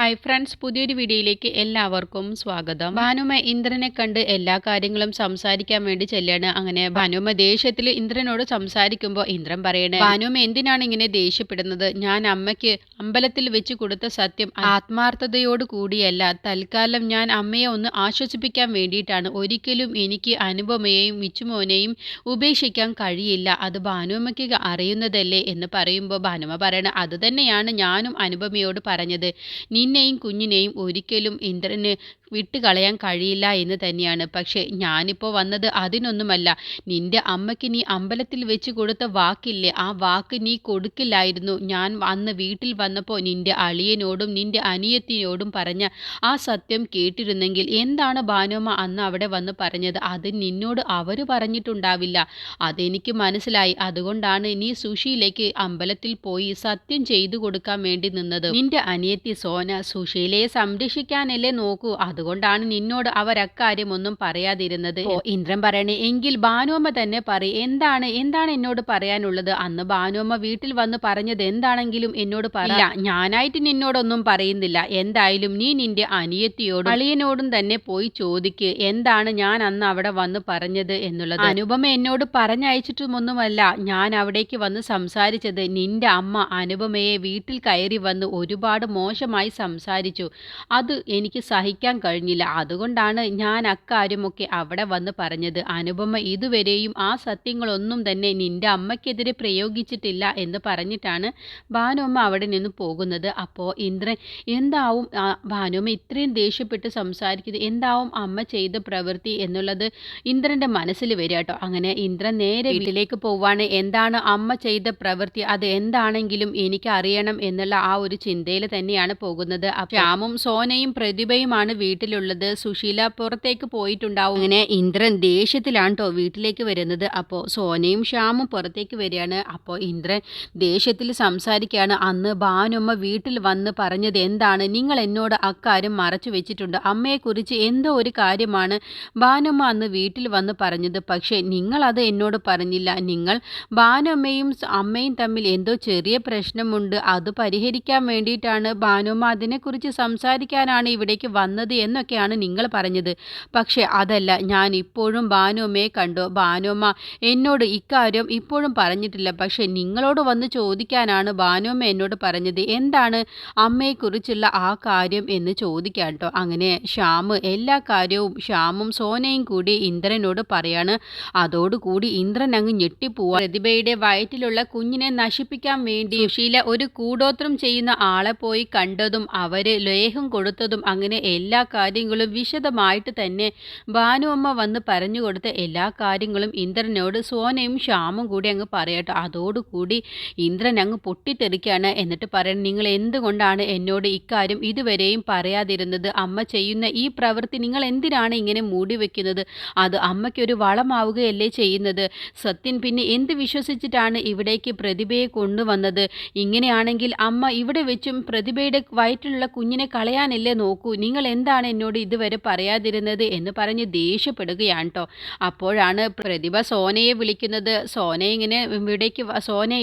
Hi friends, പുതിയൊരു വീഡിയോയിലേക്ക് എല്ലാവർക്കും സ്വാഗതം. ഭാനുമ ഇന്ദ്രനെ കണ്ട് എല്ലാ കാര്യങ്ങളും സംസാരിക്കാൻ വേണ്ടി ചെല്ലാണ്. അങ്ങനെ ഭാനുമ ദേഷ്യത്തിൽ ഇന്ദ്രനോട് സംസാരിക്കുമ്പോൾ ഇന്ദ്രൻ പറയണേ, ഭാനുമ എന്തിനാണ് ഇങ്ങനെ ദേഷ്യപ്പെടുന്നത്? ഞാൻ അമ്മയ്ക്ക് അമ്പലത്തിൽ വെച്ച് കൊടുത്ത സത്യം ആത്മാർത്ഥതയോട് കൂടിയല്ല, തൽക്കാലം ഞാൻ അമ്മയെ ഒന്ന് ആശ്വസിപ്പിക്കാൻ വേണ്ടിയിട്ടാണ്. ഒരിക്കലും എനിക്ക് അനുപമയെയും മിച്ചുമോനെയും ഉപേക്ഷിക്കാൻ കഴിയില്ല. അത് ഭാനുമയ്ക്ക് അറിയുന്നതല്ലേ എന്ന് പറയുമ്പോൾ ഭാനുമ പറയണ, അത് തന്നെയാണ് ഞാനും അനുപമയോട് പറഞ്ഞത്. നിന്നെയും കുഞ്ഞിനെയും ഒരിക്കലും ഇന്ദ്രന് വിട്ടുകളയാൻ കഴിയില്ല എന്ന് തന്നെയാണ്. പക്ഷേ ഞാനിപ്പോൾ വന്നത് അതിനൊന്നുമല്ല. നിന്റെ അമ്മയ്ക്ക് നീ അമ്പലത്തിൽ വെച്ച് കൊടുത്ത വാക്കില്ലേ, ആ വാക്ക് നീ കൊടുക്കില്ലായിരുന്നു. ഞാൻ അന്ന് വീട്ടിൽ വന്നപ്പോൾ നിന്റെ അളിയനോടും നിന്റെ അനിയത്തിനോടും പറഞ്ഞ ആ സത്യം കേട്ടിരുന്നെങ്കിൽ എന്താണ് ഭാനുമ്മ അന്ന് അവിടെ വന്ന് പറഞ്ഞത്? അത് നിന്നോട് അവർ പറഞ്ഞിട്ടുണ്ടാവില്ല. അതെനിക്ക് മനസ്സിലായി. അതുകൊണ്ടാണ് നീ സുശീലയ്ക്ക് അമ്പലത്തിൽ പോയി സത്യം ചെയ്തു കൊടുക്കാൻ വേണ്ടി നിന്നത്. നിന്റെ അനിയത്തി സോന സുശീലയെ സംരക്ഷിക്കാനല്ലേ നോക്കൂ. അതുകൊണ്ടാണ് നിന്നോട് അവർ അക്കാര്യമൊന്നും പറയാതിരുന്നത്. ഇന്ദ്രൻ പറയണേ, എങ്കിൽ ഭാനുമ്മ തന്നെ എന്താണ് എന്നോട് പറയാനുള്ളത്? അന്ന് ഭാനുമ്മ വീട്ടിൽ വന്ന് പറഞ്ഞത് എന്താണെങ്കിലും എന്നോട് പറയില്ല. ഞാനായിട്ട് നിന്നോടൊന്നും പറയുന്നില്ല. എന്തായാലും നീ നിന്റെ അനിയത്തിയോടും അളിയനോടും തന്നെ പോയി ചോദിക്ക്, എന്താണ് ഞാൻ അന്ന് അവിടെ വന്ന് പറഞ്ഞത് എന്നുള്ളത്. അനുപമ എന്നോട് പറഞ്ഞയച്ചിട്ടുമൊന്നുമല്ല ഞാൻ അവിടേക്ക് വന്ന് സംസാരിച്ചത്. നിന്റെ അമ്മ അനുപമയെ വീട്ടിൽ കയറി വന്ന് ഒരുപാട് മോശമായി സംസാരിച്ചു. അത് എനിക്ക് സഹിക്കാൻ കഴിഞ്ഞില്ല. അതുകൊണ്ടാണ് ഞാൻ അക്കാര്യമൊക്കെ അവിടെ വന്ന് പറഞ്ഞത്. അനുപമ ഇതുവരെയും ആ സത്യങ്ങളൊന്നും തന്നെ നിന്റെ അമ്മയ്ക്കെതിരെ പ്രയോഗിച്ചിട്ടില്ല എന്ന് പറഞ്ഞിട്ടാണ് ഭാനുമ്മ അവിടെ നിന്ന് പോകുന്നത്. അപ്പോൾ ഇന്ദ്രൻ എന്താവും ഭാനുമ്മ ഇത്രയും ദേഷ്യപ്പെട്ട് സംസാരിക്കുന്നത്, എന്താവും അമ്മ ചെയ്ത പ്രവൃത്തി എന്നുള്ളത് ഇന്ദ്രൻ്റെ മനസ്സിൽ വരിക കേട്ടോ. അങ്ങനെ ഇന്ദ്രൻ നേരെ വീട്ടിലേക്ക് പോവാണ്. എന്താണ് അമ്മ ചെയ്ത പ്രവൃത്തി, അത് എന്താണെങ്കിലും എനിക്ക് അറിയണം എന്നുള്ള ആ ഒരു ചിന്തയിൽ തന്നെയാണ് പോകുന്നത്. ശ്യാമും സോനയും പ്രതിഭയുമാണ് വീട്ടിലുള്ളത്. സുശീല പുറത്തേക്ക് പോയിട്ടുണ്ടാവും. അങ്ങനെ ഇന്ദ്രൻ ദേഷ്യത്തിലാണ് കേട്ടോ വീട്ടിലേക്ക് വരുന്നത്. അപ്പോൾ സോനയും ശ്യാമും പുറത്തേക്ക് വരികയാണ്. അപ്പോൾ ഇന്ദ്രൻ ദേഷ്യത്തിൽ സംസാരിക്കുകയാണ്, അന്ന് ഭാനുമ്മ വീട്ടിൽ വന്ന് പറഞ്ഞത് എന്താണ്? നിങ്ങൾ എന്നോട് അക്കാര്യം മറച്ചു വെച്ചിട്ടുണ്ട്. അമ്മയെക്കുറിച്ച് എന്തോ ഒരു കാര്യമാണ് ഭാനുമ്മ അന്ന് വീട്ടിൽ വന്ന് പറഞ്ഞത്. പക്ഷേ നിങ്ങളത് എന്നോട് പറഞ്ഞില്ല. നിങ്ങൾ ഭാനുമ്മയും അമ്മയും തമ്മിൽ എന്തോ ചെറിയ പ്രശ്നമുണ്ട്, അത് പരിഹരിക്കാൻ വേണ്ടിയിട്ടാണ് ഭാനുമ്മ അതിനെക്കുറിച്ച് സംസാരിക്കാനാണ് ഇവിടേക്ക് വന്നത് എന്നൊക്കെയാണ് നിങ്ങൾ പറഞ്ഞത്. പക്ഷേ അതല്ല, ഞാൻ ഇപ്പോഴും ഭാനുമ്മയെ കണ്ടു. ഭാനുമ്മ എന്നോട് ഇക്കാര്യം ഇപ്പോഴും പറഞ്ഞിട്ടില്ല. പക്ഷേ നിങ്ങളോട് വന്ന് ചോദിക്കാനാണ് ഭാനുമ്മ എന്നോട് പറഞ്ഞത്. എന്താണ് അമ്മയെക്കുറിച്ചുള്ള ആ കാര്യം എന്ന് ചോദിക്കാൻ കേട്ടോ. അങ്ങനെ ശ്യാമ് എല്ലാ കാര്യവും ശ്യാമും സോനയും കൂടി ഇന്ദ്രനോട് പറയാണ്. അതോടുകൂടി ഇന്ദ്രൻ അങ്ങ് ഞെട്ടിപ്പോവാ. പ്രതിഭയുടെ വയറ്റിലുള്ള കുഞ്ഞിനെ നശിപ്പിക്കാൻ വേണ്ടി സുശീല ഒരു കൂടോത്രം ചെയ്യുന്ന ആളെ പോയി കണ്ടതും അവര് ലേഹം കൊടുത്തതും അങ്ങനെ എല്ലാ കാര്യങ്ങളും വിശദമായിട്ട് തന്നെ ഭാനുമ്മ വന്ന് പറഞ്ഞു കൊടുത്ത എല്ലാ കാര്യങ്ങളും ഇന്ദ്രനോട് സോനയും ശ്യാമും കൂടി അങ്ങ് പറയട്ടോ. അതോടുകൂടി ഇന്ദ്രൻ അങ്ങ് പൊട്ടിത്തെറിക്കുകയാണ്. എന്നിട്ട് പറയണം, നിങ്ങൾ എന്തുകൊണ്ടാണ് എന്നോട് ഇക്കാര്യം ഇതുവരെയും പറയാതിരുന്നത്? അമ്മ ചെയ്യുന്ന ഈ പ്രവൃത്തി നിങ്ങൾ എന്തിനാണ് ഇങ്ങനെ മൂടി വെക്കുന്നത്? അത് അമ്മയ്ക്കൊരു വളമാവുകയല്ലേ ചെയ്യുന്നത്? സത്യൻ പിന്നെ എന്ത് വിശ്വസിച്ചിട്ടാണ് ഇവിടേക്ക് പ്രതിഭയെ കൊണ്ടുവന്നത്? ഇങ്ങനെയാണെങ്കിൽ അമ്മ ഇവിടെ വെച്ചും പ്രതിഭയുടെ വയറ്റിലുള്ള കുഞ്ഞിനെ കളയാനല്ലേ നോക്കൂ. നിങ്ങൾ എന്താണ് എന്നോട് ഇതുവരെ പറയാതിരുന്നത് എന്ന് പറഞ്ഞ് ദേഷ്യപ്പെടുകയാണ് കേട്ടോ. അപ്പോഴാണ് പ്രതിഭ സോനയെ വിളിക്കുന്നത്. സോന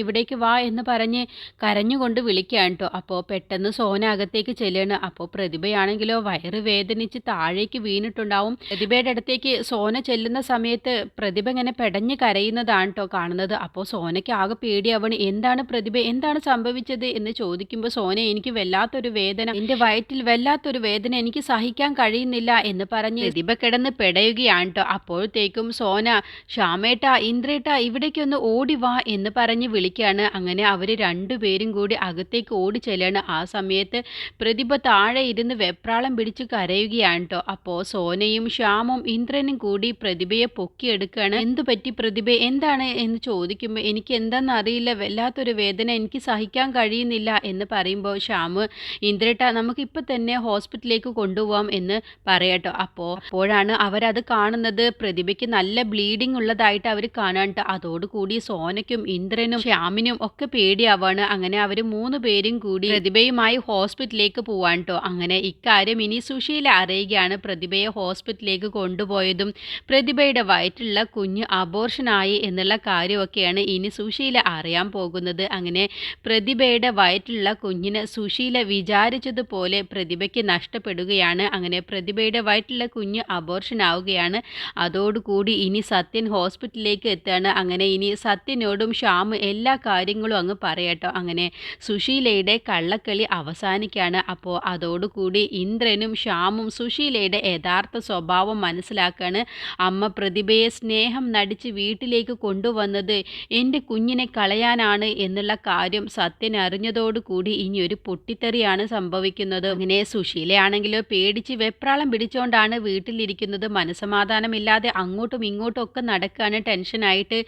ഇവിടേക്ക് വാ എന്ന് പറഞ്ഞ് കരഞ്ഞുകൊണ്ട് വിളിക്കുകയാണ് കേട്ടോ. അപ്പോൾ പെട്ടെന്ന് സോന അകത്തേക്ക് ചെല്ലുകയാണ്. അപ്പോൾ പ്രതിഭയാണെങ്കിലോ വയറ് വേദനിച്ച് താഴേക്ക് വീണിട്ടുണ്ടാവും. പ്രതിഭയുടെ അടുത്തേക്ക് സോന ചെല്ലുന്ന സമയത്ത് പ്രതിഭ ഇങ്ങനെ പെടഞ്ഞ് കരയുന്നതാണ് കേട്ടോ കാണുന്നത്. അപ്പോൾ സോനയ്ക്ക് ആകെ പേടിയാവണ്. എന്താണ് പ്രതിഭ, എന്താണ് സംഭവിച്ചത് എന്ന് ചോദിക്കുമ്പോൾ സോന, എനിക്ക് വല്ലാത്തൊരു വേദന, എൻ്റെ വയറ്റിൽ വല്ലാത്തൊരു വേദന, എനിക്ക് സഹിക്കാൻ കഴിയുന്നില്ല എന്ന് പറഞ്ഞ് പ്രതിഭ കിടന്ന് പെടയുകയാണ് കേട്ടോ. അപ്പോഴത്തേക്കും സോന, ശ്യാമേട്ട, ഇന്ദ്രേട്ട, ഇവിടേക്കൊന്ന് ഓടി വാ എന്ന് പറഞ്ഞ് വിളിക്കുകയാണ്. അങ്ങനെ അവർ രണ്ടുപേരും കൂടി അകത്തേക്ക് ഓടി ചെല്ലാണ്. ആ സമയത്ത് പ്രതിഭ താഴെ ഇരുന്ന് വെപ്രാളം പിടിച്ച് കരയുകയാണ് കേട്ടോ. അപ്പോൾ സോനയും ശ്യാമും ഇന്ദ്രനും കൂടി പ്രതിഭയെ പൊക്കിയെടുക്കുകയാണ്. എന്തു പറ്റി പ്രതിഭ, എന്താണ് എന്ന് ചോദിക്കുമ്പോൾ എനിക്ക് എന്താണെന്ന് അറിയില്ല, വല്ലാത്തൊരു വേദന, എനിക്ക് സഹിക്കാൻ കഴിയുന്നില്ല എന്ന് പറയുമ്പോൾ ശ്യാമ്, ഇന്ദ്രേട്ട നമുക്കിപ്പോൾ തന്നെ ഹോസ്പിറ്റലിലേക്ക് കൊണ്ടുപോകാം, കൊണ്ടുപോകാം എന്ന് പറയട്ടോ. അപ്പോഴാണ് അവരത് കാണുന്നത്. പ്രതിഭയ്ക്ക് നല്ല ബ്ലീഡിങ് ഉള്ളതായിട്ട് അവർ കാണാണ്ട്. അതോടുകൂടി സോനയ്ക്കും ഇന്ദ്രനും ശ്യാമിനും ഒക്കെ പേടിയാവാണ്. അങ്ങനെ അവർ 3 പേരും കൂടി പ്രതിഭയുമായി ഹോസ്പിറ്റലിലേക്ക് പോവാൻ ട്ടോ. അങ്ങനെ ഇക്കാര്യം ഇനി സുശീല അറിയുകയാണ്. പ്രതിഭയെ ഹോസ്പിറ്റലിലേക്ക് കൊണ്ടുപോയതും പ്രതിഭയുടെ വയറ്റിലുള്ള കുഞ്ഞ് അബോർഷനായി എന്നുള്ള കാര്യമൊക്കെയാണ് ഇനി സുശീല അറിയാൻ പോകുന്നത്. അങ്ങനെ പ്രതിഭയുടെ വയറ്റിലുള്ള കുഞ്ഞിന് സുശീല വിചാരിച്ചതുപോലെ പ്രതിഭയ്ക്ക് നഷ്ടപ്പെടുകയാണ്. അങ്ങനെ പ്രതിഭയുടെ വയറ്റിലുള്ള കുഞ്ഞ് അബോർഷൻ ആവുകയാണ്. അതോടുകൂടി ഇനി സത്യൻ ഹോസ്പിറ്റലിലേക്ക് എത്തുകയാണ്. അങ്ങനെ ഇനി സത്യനോടും ശ്യാം എല്ലാ കാര്യങ്ങളും അങ്ങ് പറയട്ടോ. അങ്ങനെ സുശീലയുടെ കള്ളക്കളി അവസാനിക്കുകയാണ്. അപ്പോൾ അതോടുകൂടി ഇന്ദ്രനും ശ്യാമും സുശീലയുടെ യഥാർത്ഥ സ്വഭാവം മനസ്സിലാക്കുകയാണ്. അമ്മ പ്രതിഭയെ സ്നേഹം നടിച്ച് വീട്ടിലേക്ക് കൊണ്ടുവന്നത് എൻ്റെ കുഞ്ഞിനെ കളയാനാണ് എന്നുള്ള കാര്യം സത്യൻ അറിഞ്ഞതോടുകൂടി ഇനി ഒരു പൊട്ടിത്തെറിയാണ് സംഭവിക്കുന്നത്. അങ്ങനെ സുശീലയാണെങ്കിലോ പേടിച്ച് വെപ്രാളം പിടിച്ചുകൊണ്ടാണ് വീട്ടിലിരിക്കുന്നത്. മനസമാധാനമില്ലാതെ അങ്ങോട്ടും ഇങ്ങോട്ടും ഒക്കെ നടക്കുകയാണ് ടെൻഷനായിട്ട്.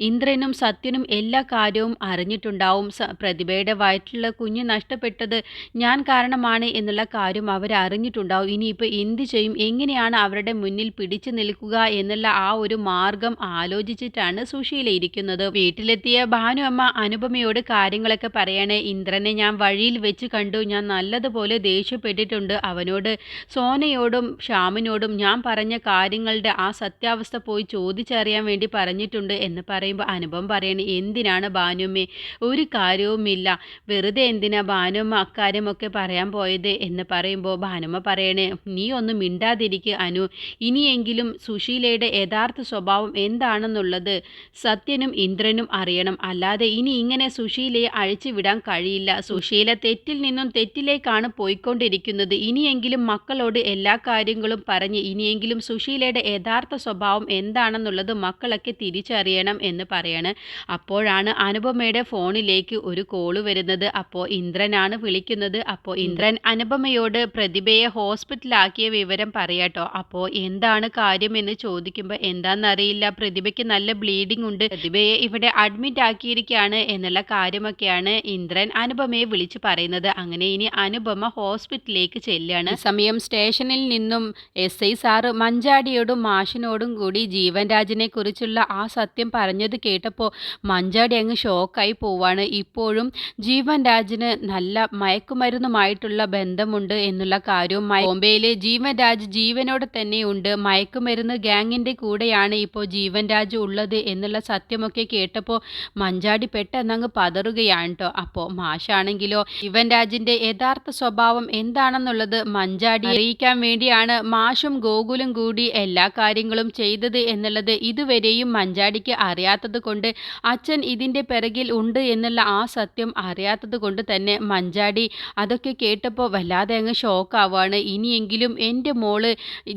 ഇന്ദ്രനും സത്യനും എല്ലാ കാര്യവും അറിഞ്ഞിട്ടുണ്ടാവും. പ്രതിഭയുടെ വയറ്റിലുള്ള കുഞ്ഞ് നഷ്ടപ്പെട്ടത് ഞാൻ കാരണമാണ് എന്നുള്ള കാര്യം അവർ അറിഞ്ഞിട്ടുണ്ടാവും. ഇനിയിപ്പോൾ എന്ത് ചെയ്യും, എങ്ങനെയാണ് അവരുടെ മുന്നിൽ പിടിച്ചു നിൽക്കുക എന്നുള്ള ആ ഒരു മാർഗം ആലോചിച്ചിട്ടാണ് സുശീല ഇരിക്കുന്നത്. വീട്ടിലെത്തിയ ഭാനു അമ്മ അനുപമയോട് കാര്യങ്ങളൊക്കെ പറയണേ. ഇന്ദ്രനെ ഞാൻ വഴിയിൽ വെച്ച് കണ്ടു. ഞാൻ നല്ലതുപോലെ ദേഷ്യപ്പെട്ടിട്ടുണ്ട്. അവനോട് സോനയോടും ശ്യാമിനോടും ഞാൻ പറഞ്ഞ കാര്യങ്ങളുടെ ആ സത്യാവസ്ഥ പോയി ചോദിച്ചറിയാൻ വേണ്ടി പറഞ്ഞിട്ടുണ്ട് എന്ന് പറയുമ്പോൾ അനുപമ പറയണേ, എന്തിനാണ് ഭാനുമ്മേ, ഒരു കാര്യവുമില്ല, വെറുതെ എന്തിനാ ഭാനുമ്മ അക്കാര്യമൊക്കെ പറയാൻ പോയത് എന്ന് പറയുമ്പോൾ ഭാനുമ്മ പറയണേ, നീ ഒന്നും മിണ്ടാതിരിക്കുക അനു. ഇനിയെങ്കിലും സുശീലയുടെ യഥാർത്ഥ സ്വഭാവം എന്താണെന്നുള്ളത് സത്യനും ഇന്ദ്രനും അറിയണം. അല്ലാതെ ഇനി ഇങ്ങനെ സുശീലയെ അഴിച്ചുവിടാൻ കഴിയില്ല. സുശീല തെറ്റിൽ നിന്നും തെറ്റിലേക്കാണ് പോയിക്കൊണ്ടിരിക്കുന്നത്. ഇനിയെങ്കിലും മക്കളോട് എല്ലാ കാര്യങ്ങളും പറഞ്ഞ് ഇനിയെങ്കിലും സുശീലയുടെ യഥാർത്ഥ സ്വഭാവം എന്താണെന്നുള്ളത് മക്കളൊക്കെ തിരിച്ചറിയണം എന്ന് പറയാണ്. അപ്പോഴാണ് അനുപമയുടെ ഫോണിലേക്ക് ഒരു കോള് വരുന്നത്. അപ്പോൾ ഇന്ദ്രനാണ് വിളിക്കുന്നത്. അപ്പോൾ ഇന്ദ്രൻ അനുപമയോട് പ്രതിഭയെ ഹോസ്പിറ്റലാക്കിയ വിവരം പറയാട്ടോ. അപ്പോൾ എന്താണ് കാര്യം എന്ന് ചോദിക്കുമ്പോൾ എന്താണെന്നറിയില്ല, പ്രതിഭയ്ക്ക് നല്ല ബ്ലീഡിംഗ് ഉണ്ട്, പ്രതിഭയെ ഇവിടെ അഡ്മിറ്റ് ആക്കിയിരിക്കുകയാണ് എന്നുള്ള കാര്യമൊക്കെയാണ് ഇന്ദ്രൻ അനുപമയെ വിളിച്ച് പറയുന്നത്. അങ്ങനെ ഇനി അനുപമ ഹോസ്പിറ്റലിലേക്ക് ചെല്ലുകയാണ്. സമയം സ്റ്റേഷനിൽ നിന്നും SI സാറ് മഞ്ചാടിയോടും മാഷിനോടും കൂടി ജീവൻ രാജിനെ കുറിച്ചുള്ള ആ സത്യം പറഞ്ഞത് കേട്ടപ്പോൾ മഞ്ചാടി അങ്ങ് ഷോക്കായി പോവാണ്. ഇപ്പോഴും ജീവൻ രാജിന് നല്ല മയക്കുമരുന്നുമായിട്ടുള്ള ബന്ധമുണ്ട് എന്നുള്ള കാര്യവും ബോംബെയിൽ ജീവൻ രാജ് ജീവനോടെ തന്നെയുണ്ട്, മയക്കുമരുന്ന് ഗ്യാങ്ങിൻ്റെ കൂടെയാണ് ഇപ്പോൾ ജീവൻ രാജ് ഉള്ളത് എന്നുള്ള സത്യമൊക്കെ കേട്ടപ്പോൾ മഞ്ചാടി പെട്ടെന്നങ്ങ് പതറുകയാണ് കേട്ടോ. അപ്പോൾ മാഷാണെങ്കിലോ ജീവൻ രാജിൻ്റെ യഥാർത്ഥ സ്വഭാവം എന്താണെന്നുള്ളത് മഞ്ചാടി അറിയിക്കാൻ വേണ്ടിയാണ് മാഷും ഗോകുലും കൂടി എല്ലാ കാര്യങ്ങളും ചെയ്തത് എന്നുള്ളത് ഇതുവരെയും മഞ്ചാടിക്ക് അറിയാത്തത് കൊണ്ട്, അച്ഛൻ ഇതിൻ്റെ പിറകിൽ ഉണ്ട് എന്നുള്ള ആ സത്യം അറിയാത്തത് കൊണ്ട് തന്നെ മഞ്ചാടി അതൊക്കെ കേട്ടപ്പോൾ വല്ലാതെ അങ്ങ് ഷോക്കാവാണ്. ഇനിയെങ്കിലും എൻ്റെ മോള്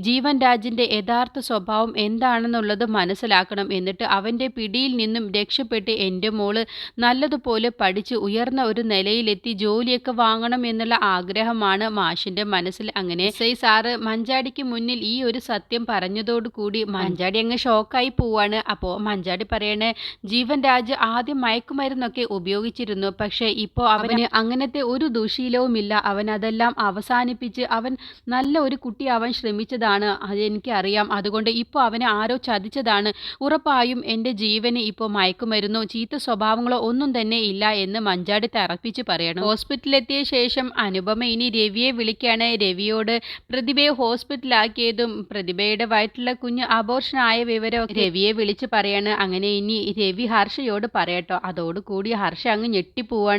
ജീവൻ രാജിൻ്റെ യഥാർത്ഥ സ്വഭാവം എന്താണെന്നുള്ളത് മനസ്സിലാക്കണം, എന്നിട്ട് അവൻ്റെ പിടിയിൽ നിന്നും രക്ഷപ്പെട്ട് എൻ്റെ മോള് നല്ലതുപോലെ പഠിച്ച് ഉയർന്ന ഒരു നിലയിലെത്തി ജോലിയൊക്കെ വാങ്ങണം എന്നുള്ള ആഗ്രഹമാണ് മാഷിൻ്റെ മനസ്സിൽ. അങ്ങനെ SI സാറ് മഞ്ചാടിക്ക് മുന്നിൽ ഈ ഒരു സത്യം പറഞ്ഞതോടുകൂടി മഞ്ചാടി അങ്ങ് ഷോക്കായി പോവാണ്. അപ്പോൾ മഞ്ചാടി പറയണേ, ജീവൻ രാജ് ആദ്യം മയക്കുമരുന്നൊക്കെ ഉപയോഗിച്ചിരുന്നു, പക്ഷേ ഇപ്പോൾ അവന് അങ്ങനത്തെ ഒരു ദുശീലവുമില്ല. അവൻ അതെല്ലാം അവസാനിപ്പിച്ച് അവൻ നല്ല ഒരു കുട്ടിയാവാൻ ശ്രമിച്ചതാണ്, അതെനിക്കറിയാം. അതുകൊണ്ട് ഇപ്പോൾ അവനെ ആരോ ചതിച്ചതാണ്. ഉറപ്പായും എൻ്റെ ജീവന് ഇപ്പോൾ മയക്കുമരുന്നോ ചീത്ത സ്വഭാവങ്ങളോ ഒന്നും തന്നെ ഇല്ല എന്ന് മഞ്ചാടി തറപ്പിച്ച് പറയണം. ഹോസ്പിറ്റലിലെത്തിയ ശേഷം അനുപമ ഇനി രവിയെ വിളിക്കുകയാണ്. രവിയോട് പ്രതിഭയെ ഹോസ്പിറ്റലാക്കിയതും പ്രതിഭയുടെ വയറ്റിലുള്ള കുഞ്ഞ് അബോർഷനായ വിവരം രവിയെ വിളിച്ച് പറയാണ്. അങ്ങനെ ഇനി രവി ഹർഷയോട് പറയട്ടോ. അതോടുകൂടി ഹർഷ അങ്ങ് ഞെട്ടിപ്പോവാണ്.